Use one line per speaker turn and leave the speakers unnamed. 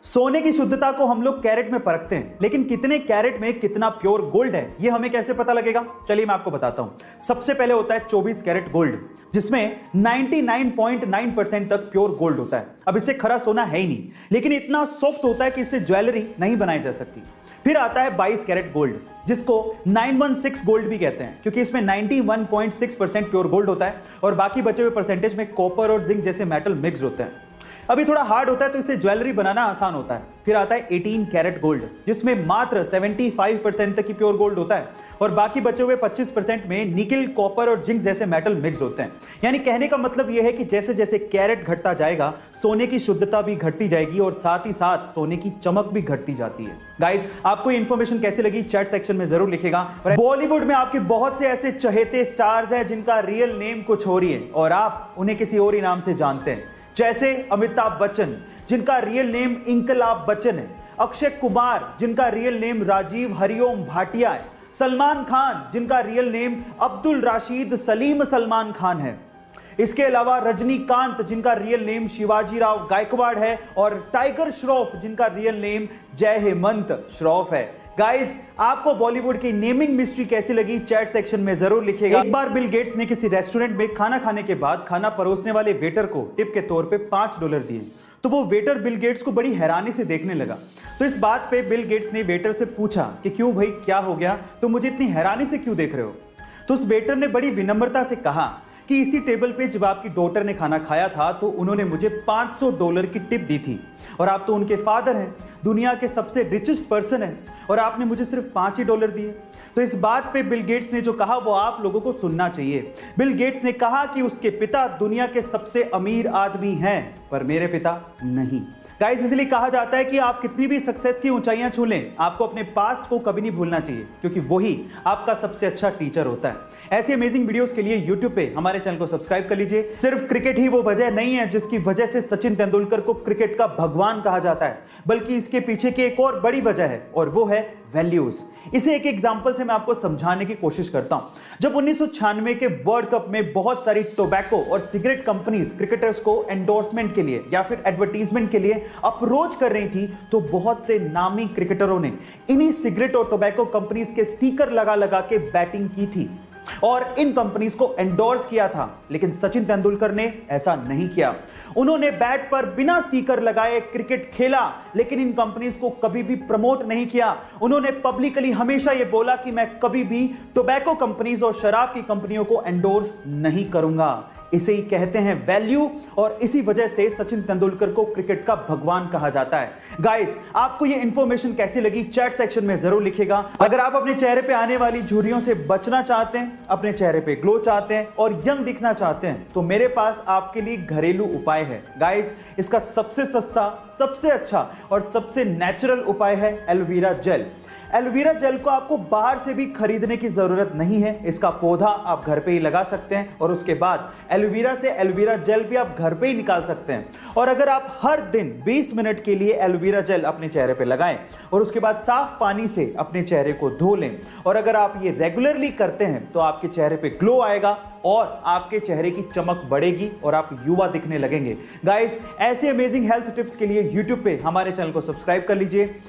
सोने की शुद्धता को हम लोग कैरेट में परखते हैं, लेकिन कितने कैरेट में कितना प्योर गोल्ड है यह हमें कैसे पता लगेगा? चलिए मैं आपको बताता हूं। सबसे पहले होता है 24 कैरेट गोल्ड, जिसमें 99.9% तक प्योर गोल्ड होता है। अब इससे खरा सोना है ही नहीं, लेकिन इतना सॉफ्ट होता है कि इससे ज्वेलरी नहीं बनाई जा सकती। फिर आता है 22 कैरेट गोल्ड, जिसको 916 गोल्ड भी कहते हैं, क्योंकि इसमें 91.6% प्योर गोल्ड होता है और बाकी बचे हुए परसेंटेज में कॉपर और जिंक जैसे मेटल मिक्स होते हैं। अभी थोड़ा हार्ड होता है तो इसे ज्वेलरी बनाना आसान होता है। फिर आता है 18 कैरेट गोल्ड, जिसमें मात्र 75% तक की प्योर गोल्ड होता है और बाकी बचे हुए 25% में निकल, कॉपर और जिंक जैसे मेटल मिक्स होते हैं। यानी कहने का मतलब यह है कि जैसे जैसे कैरेट घटता जाएगा, सोने की शुद्धता भी घटती जाएगी और साथ ही साथ सोने की चमक भी घटती जाती है। गाइस, आपको ये इंफॉर्मेशन कैसी लगी चैट सेक्शन में जरूर लिखिएगा। बॉलीवुड में आपके बहुत से ऐसे चहेते स्टार्स हैं जिनका रियल नेम कुछ और ही है और आप उन्हें किसी और ही नाम से जानते हैं, जैसे अमिताभ बच्चन, जिनका रियल नेम इंकलाब बच्चन है, अक्षय कुमार, जिनका रियल नेम राजीव हरिओम भाटिया है, सलमान खान, जिनका रियल नेम अब्दुल राशिद सलीम सलमान खान है। इसके अलावा रजनीकांत, जिनका रियल नेम शिवाजी राव गायकवाड़ है, और टाइगर श्रॉफ, जिनका रियल नेम जय हेमंत श्रॉफ है। गाइस, आपको बॉलीवुड की नेमिंग मिस्ट्री कैसी लगी चैट सेक्शन में जरूर लिखिएगा। एक बार बिल गेट्स ने किसी रेस्टोरेंट में खाना खाने के बाद खाना परोसने वाले वेटर को टिप के तौर पे $5 दिए, तो वो वेटर बिल गेट्स को बड़ी हैरानी से देखने लगा। तो इस बात पे बिल गेट्स ने वेटर से पूछा कि क्यों भाई, क्या हो गया, तो मुझे इतनी हैरानी से क्यों देख रहे हो? तो उस वेटर ने बड़ी विनम्रता से कहा कि इसी टेबल पे जब आपकी डॉटर ने खाना खाया था तो उन्होंने मुझे $500 की टिप दी थी और आप तो उनके फादर हैं, दुनिया के सबसे रिचेस्ट पर्सन हैं, और आपने मुझे सिर्फ $5 दिए। तो इस बात पे बिल गेट्स ने जो कहा वो आप लोगों को सुनना चाहिए। बिल गेट्स ने कहा कि उसके पिता दुनिया के सबसे अमीर आदमी हैं, पर मेरे पिता नहीं। गाइस, इसलिए कहा जाता है कि आप कितनी भी सक्सेस की ऊंचाइयां छू लें, आपको अपने पास्ट को कभी नहीं भूलना चाहिए, क्योंकि वही आपका सबसे अच्छा टीचर होता है। ऐसी अमेजिंग वीडियोस के लिए यूट्यूब पे हमारे चैनल को सब्सक्राइब कर लीजिए। सिर्फ क्रिकेट ही वो वजह नहीं है जिसकी वजह से सचिन तेंदुलकर को क्रिकेट का भगवान कहा जाता है, बल्कि इसके पीछे की एक और बड़ी वजह है, और वो है वैल्यूज। इसे एक एग्जांपल से मैं आपको समझाने की कोशिश करता हूं। जब 1996 के वर्ल्ड कप में बहुत सारी टोबैको और सिगरेट कंपनीज क्रिकेटर्स को एंडोर्समेंट के लिए या फिर एडवर्टीजमेंट के लिए अप्रोच कर रही थी, तो बहुत से नामी क्रिकेटरों ने इन्हीं सिगरेट और टोबैको कंपनीज के स्टिकर लगा लगा के बैटिंग की थी और इन कंपनीज को एंडोर्स किया था। लेकिन सचिन तेंदुलकर ने ऐसा नहीं किया। उन्होंने बैट पर बिना स्टिकर लगाए क्रिकेट खेला, लेकिन इन कंपनीज को कभी भी प्रमोट नहीं किया। उन्होंने पब्लिकली हमेशा यह बोला कि मैं कभी भी टोबैको कंपनीज और शराब की कंपनियों को एंडोर्स नहीं करूंगा। इसे ही कहते हैं वैल्यू, और इसी वजह से सचिन तेंदुलकर को क्रिकेट का भगवान कहा जाता है। गाइस, आपको ये इंफॉर्मेशन कैसी लगी चैट सेक्शन में जरूर लिखिएगा। अगर आप अपने चेहरे पे आने वाली झुर्रियों से बचना चाहते हैं, अपने चेहरे पे ग्लो चाहते हैं और यंग दिखना चाहते हैं, तो मेरे पास आपके लिए घरेलू उपाय है। गाइस, इसका सबसे सस्ता, सबसे अच्छा और सबसे नेचुरल उपाय है एलोवेरा जेल। एलोवेरा जेल को आपको बाहर से भी खरीदने की जरूरत नहीं है। इसका पौधा आप घर पे ही लगा सकते हैं और उसके बाद एलोवेरा से एलोवेरा जेल भी आप घर पे ही निकाल सकते हैं। और अगर आप हर दिन 20 मिनट के लिए एलोवेरा जेल अपने चेहरे पे लगाएं और उसके बाद साफ पानी से अपने चेहरे को धो लें, और अगर आप ये रेगुलरली करते हैं तो आपके चेहरे पे ग्लो आएगा और आपके चेहरे की चमक बढ़ेगी और आप युवा दिखने लगेंगे। गाइस, ऐसे अमेजिंग हेल्थ टिप्स के लिए यूट्यूब पे हमारे चैनल को सब्सक्राइब कर लीजिए।